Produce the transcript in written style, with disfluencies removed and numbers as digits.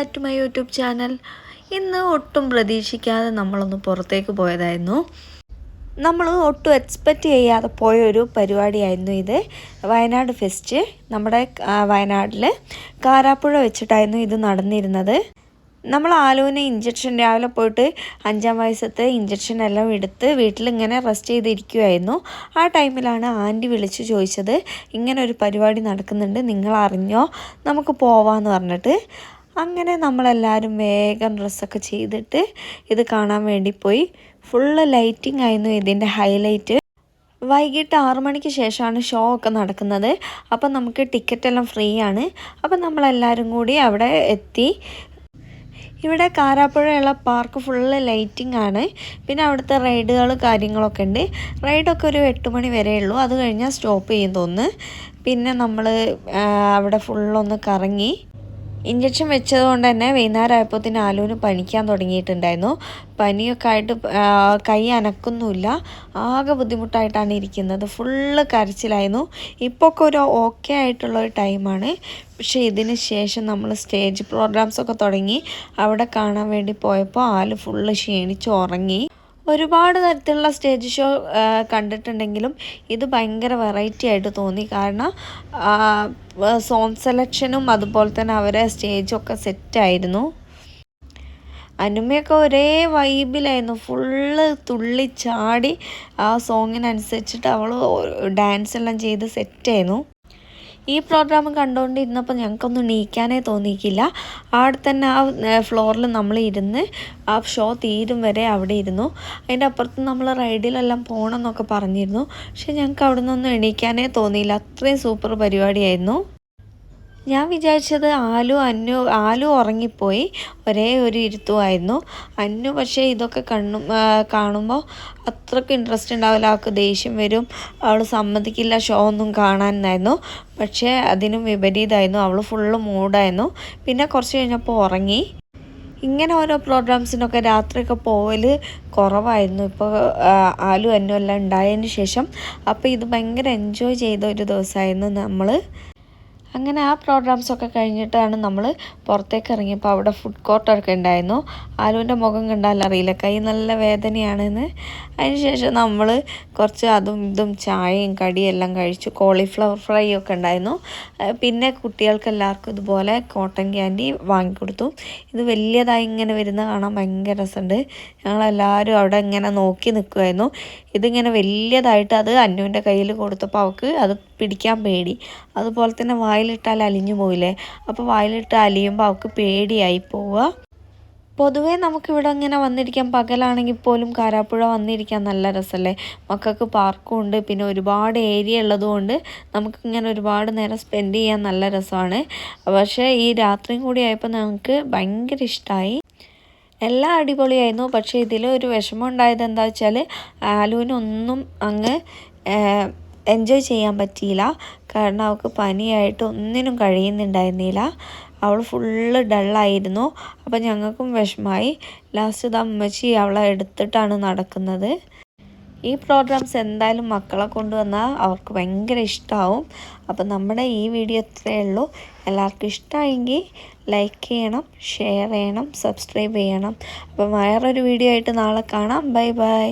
Back to my YouTube channel. ഇന്ന് ഒട്ടും പ്രതീക്ഷിക്കാതെ നമ്മളൊന്ന് പുറത്തേക്ക് പോയതായിരുന്നു. നമ്മൾ ഒട്ടും എക്സ്പെക്റ്റ് ചെയ്യാതെ പോയൊരു പരിപാടിയായിരുന്നു ഇത്. വയനാട് ഫെസ്റ്റ്. നമ്മുടെ വയനാട്ടിൽ കാരാപ്പുഴ വെച്ചിട്ടായിരുന്നു ഇത് നടന്നിരുന്നത്. നമ്മൾ ആലുവിന് ഇഞ്ചക്ഷൻ രാവിലെ പോയിട്ട് 5ാം വയസ്സത്തെ ഇഞ്ചക്ഷൻ എല്ലാം എടുത്ത് വീട്ടിലിങ്ങനെ റെസ്റ്റ് ചെയ്തിരിക്കുമായിരുന്നു. ആ ടൈമിലാണ് ആൻറ്റി വിളിച്ച് ചോദിച്ചത്, ഇങ്ങനെ ഒരു പരിപാടി നടക്കുന്നുണ്ട്, നിങ്ങൾ അറിഞ്ഞോ, നമുക്ക് പോവാമെന്ന് പറഞ്ഞിട്ട്. അങ്ങനെ നമ്മളെല്ലാവരും വേഗം ഡ്രസ്സൊക്കെ ചെയ്തിട്ട് ഇത് കാണാൻ വേണ്ടി പോയി. ഫുള്ള് ലൈറ്റിംഗ് ആയിരുന്നു ഇതിൻ്റെ ഹൈലൈറ്റ്. വൈകിട്ട് 6 മണിക്ക് ശേഷമാണ് ഷോ ഒക്കെ നടക്കുന്നത്. അപ്പം നമുക്ക് ടിക്കറ്റെല്ലാം ഫ്രീ ആണ്. അപ്പം നമ്മളെല്ലാവരും കൂടി അവിടെ എത്തി. ഇവിടെ കാരാപ്പുഴയുള്ള പാർക്ക് ഫുള്ള് ലൈറ്റിംഗ് ആണ്. പിന്നെ അവിടുത്തെ റൈഡുകൾ കാര്യങ്ങളൊക്കെ ഉണ്ട്. റൈഡൊക്കെ ഒരു 8 മണി വരെ ഉള്ളൂ. അത് കഴിഞ്ഞാൽ സ്റ്റോപ്പ് ചെയ്യും തോന്നുന്നു. പിന്നെ നമ്മൾ അവിടെ ഫുള്ളൊന്ന് കറങ്ങി. ഇഞ്ചക്ഷൻ വെച്ചതുകൊണ്ട് തന്നെ വൈകുന്നേരം ആയപ്പോഴത്തേന് ആലുവിന് പനിക്കാൻ തുടങ്ങിയിട്ടുണ്ടായിരുന്നു. പനിയൊക്കെ ആയിട്ട് കൈ അനക്കൊന്നുമില്ല. ആകെ ബുദ്ധിമുട്ടായിട്ടാണ് ഇരിക്കുന്നത്. ഫുള്ള് കരച്ചിലായിരുന്നു. ഇപ്പോൾ ഒക്കെ ഒരു ഓക്കെ ആയിട്ടുള്ളൊരു ടൈമാണ്. പക്ഷേ ഇതിന് ശേഷം നമ്മൾ സ്റ്റേജ് പ്രോഗ്രാംസൊക്കെ തുടങ്ങി. അവിടെ കാണാൻ വേണ്ടി പോയപ്പോൾ ആല് ഫുള്ള് ക്ഷീണിച്ച് ഉറങ്ങി. ഒരുപാട് തരത്തിലുള്ള സ്റ്റേജ് ഷോ കണ്ടിട്ടുണ്ടെങ്കിലും ഇത് ഭയങ്കര വെറൈറ്റി ആയിട്ട് തോന്നി. കാരണം സോങ് സെലക്ഷനും അതുപോലെ തന്നെ അവരെ സ്റ്റേജൊക്കെ സെറ്റായിരുന്നു. അനുമയൊക്കെ ഒരേ വൈബിലായിരുന്നു. ഫുള്ള് തുള്ളി ചാടി ആ സോങ്ങിനനുസരിച്ചിട്ട് അവൾ ഡാൻസ് എല്ലാം ചെയ്ത് സെറ്റായിരുന്നു. ഈ പ്രോഗ്രാം കണ്ടുകൊണ്ടിരുന്നപ്പോൾ ഞങ്ങൾക്കൊന്നും എണീക്കാനേ തോന്നിയിട്ടില്ല. അവിടെ തന്നെ ആ ഫ്ലോറിൽ നമ്മൾ ഇരുന്ന് ആ ഷോ തീരും വരെ അവിടെ ഇരുന്നു. അതിൻ്റെ അപ്പുറത്ത് നമ്മൾ റൈഡിലെല്ലാം പോകണം എന്നൊക്കെ പറഞ്ഞിരുന്നു. പക്ഷെ ഞങ്ങൾക്ക് അവിടെ നിന്നൊന്നും എണീക്കാനേ തോന്നിയില്ല. അത്രയും സൂപ്പർ പരിപാടിയായിരുന്നു. ഞാൻ വിചാരിച്ചത് ആലു ഉറങ്ങിപ്പോയി. ഒരേ ഒരു ഇരുത്തുമായിരുന്നു. അന്നു പക്ഷേ ഇതൊക്കെ കാണുമ്പോൾ അത്രയ്ക്ക് ഇൻട്രസ്റ്റ് ഉണ്ടാവില്ല. അവൾക്ക് ദേഷ്യം വരും, അവൾ സമ്മതിക്കില്ല ഷോ ഒന്നും കാണാനായിരുന്നു. പക്ഷേ അതിനും വിപരീതമായിരുന്നു. അവൾ ഫുള്ള് മൂഡായിരുന്നു. പിന്നെ കുറച്ച് കഴിഞ്ഞപ്പോൾ ഉറങ്ങി. ഇങ്ങനെ ഓരോ പ്രോഗ്രാംസിനൊക്കെ രാത്രിയൊക്കെ പോവൽ കുറവായിരുന്നു. ഇപ്പോൾ ആലു എല്ലാം ഉണ്ടായതിന് ശേഷം. അപ്പോൾ ഇത് ഭയങ്കര എൻജോയ് ചെയ്ത ഒരു ദിവസമായിരുന്നു നമ്മൾ. അങ്ങനെ ആ പ്രോഗ്രാംസൊക്കെ കഴിഞ്ഞിട്ടാണ് നമ്മൾ പുറത്തേക്ക് ഇറങ്ങിയപ്പോൾ അവിടെ ഫുഡ് കോർട്ടൊക്കെ ഉണ്ടായിരുന്നു. ആലുവിൻ്റെ മുഖം കണ്ടാൽ അറിയില്ല, കൈ നല്ല വേദനയാണെന്ന്. അതിനുശേഷം നമ്മൾ കുറച്ച് അതും ഇതും ചായയും കടിയും എല്ലാം കഴിച്ചു. കോളിഫ്ലവർ ഫ്രൈ ഒക്കെ ഉണ്ടായിരുന്നു. പിന്നെ കുട്ടികൾക്ക് എല്ലാവർക്കും ഇതുപോലെ കോട്ടൺ ക്യാൻഡി വാങ്ങിക്കൊടുത്തു. ഇത് വലിയതായി ഇങ്ങനെ വരുന്ന കാണാൻ ഭയങ്കര രസമുണ്ട്. ഞങ്ങളെല്ലാവരും അവിടെ ഇങ്ങനെ നോക്കി നിൽക്കുമായിരുന്നു. ഇതിങ്ങനെ വലിയതായിട്ട് അത് അന്നുവിൻ്റെ കയ്യിൽ കൊടുത്തപ്പോൾ അവൾക്ക് അത് പിടിക്കാൻ പേടി. അതുപോലെ തന്നെ വായിലിട്ടാൽ അലിഞ്ഞു പോയില്ലേ, അപ്പോൾ വായിലിട്ട് അലിയുമ്പോൾ അവൾക്ക് പേടിയായി പോവുക. പൊതുവേ നമുക്കിവിടെ ഇങ്ങനെ വന്നിരിക്കാൻ, പകലാണെങ്കിൽ പോലും കാരാപ്പുഴ വന്നിരിക്കാൻ നല്ല രസമല്ലേ. മക്കൾക്ക് പാർക്കും ഉണ്ട്, പിന്നെ ഒരുപാട് ഏരിയ ഉള്ളതുകൊണ്ട് നമുക്കിങ്ങനെ ഒരുപാട് നേരം സ്പെൻഡ് ചെയ്യാൻ നല്ല രസമാണ്. പക്ഷേ ഈ രാത്രിയും കൂടി ആയപ്പോൾ ഞങ്ങൾക്ക് ഭയങ്കര ഇഷ്ടമായി. എല്ലാം അടിപൊളിയായിരുന്നു. പക്ഷേ ഇതിൽ ഒരു വിഷമം ഉണ്ടായത് എന്താ വെച്ചാൽ ആലുവിനൊന്നും അങ്ങ് എൻജോയ് ചെയ്യാൻ പറ്റിയില്ല. കാരണം അവൾക്ക് പനിയായിട്ട് ഒന്നിനും കഴിയുന്നുണ്ടായിരുന്നില്ല. അവൾ ഫുള്ള് ഡള്ളായിരുന്നു. അപ്പം ഞങ്ങൾക്കും വിഷമമായി. ലാസ്റ്റ് അമ്മച്ചി അവളെ എടുത്തിട്ടാണ് നടക്കുന്നത്. ഈ പ്രോഗ്രാംസ് എന്തായാലും മക്കളെ കൊണ്ടുവന്നാൽ അവർക്ക് ഭയങ്കര ഇഷ്ടമാവും. അപ്പം നമ്മുടെ ഈ വീഡിയോ ഇത്രയേ ഉള്ളൂ. എല്ലാവർക്കും ഇഷ്ടമായെങ്കിൽ ലൈക്ക് ചെയ്യണം, ഷെയർ ചെയ്യണം, സബ്സ്ക്രൈബ് ചെയ്യണം. അപ്പം വേറൊരു വീഡിയോ ആയിട്ട് നാളെ കാണാം. Bye bye.